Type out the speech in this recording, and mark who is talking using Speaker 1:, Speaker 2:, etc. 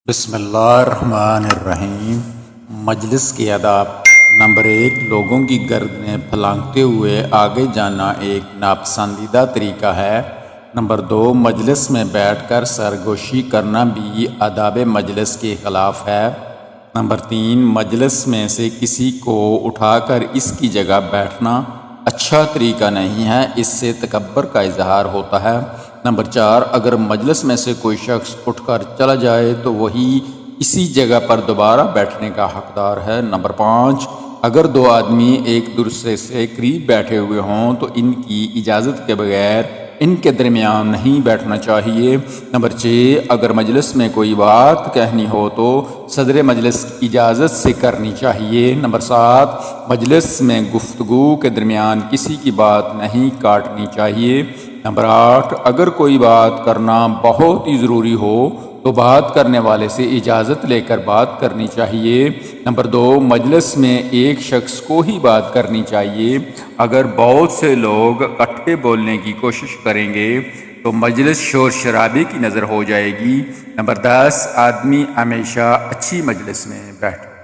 Speaker 1: بسم اللہ الرحمن الرحیم۔ مجلس کے آداب۔ نمبر 1، لوگوں کی گردنیں پھلانگتے ہوئے آگے جانا ایک ناپسندیدہ طریقہ ہے۔ نمبر 2، مجلس میں بیٹھ کر سرگوشی کرنا بھی آداب مجلس کے خلاف ہے۔ نمبر 3، مجلس میں سے کسی کو اٹھا کر اس کی جگہ بیٹھنا اچھا طریقہ نہیں ہے، اس سے تکبر کا اظہار ہوتا ہے۔ نمبر 4، اگر مجلس میں سے کوئی شخص اٹھ کر چلا جائے تو وہی اسی جگہ پر دوبارہ بیٹھنے کا حقدار ہے۔ نمبر 5، اگر دو آدمی ایک دوسرے سے قریب بیٹھے ہوئے ہوں تو ان کی اجازت کے بغیر ان کے درمیان نہیں بیٹھنا چاہیے۔ نمبر 6، اگر مجلس میں کوئی بات کہنی ہو تو صدر مجلس کی اجازت سے کرنی چاہیے۔ نمبر 7، مجلس میں گفتگو کے درمیان کسی کی بات نہیں کاٹنی چاہیے۔ نمبر 8، اگر کوئی بات کرنا بہت ہی ضروری ہو تو بات کرنے والے سے اجازت لے کر بات کرنی چاہیے۔ نمبر 2، مجلس میں ایک شخص کو ہی بات کرنی چاہیے۔ اگر بہت سے لوگ اکٹھے بولنے کی کوشش کریں گے تو مجلس شور شرابے کی نظر ہو جائے گی۔ نمبر 10، آدمی ہمیشہ اچھی مجلس میں بیٹھے۔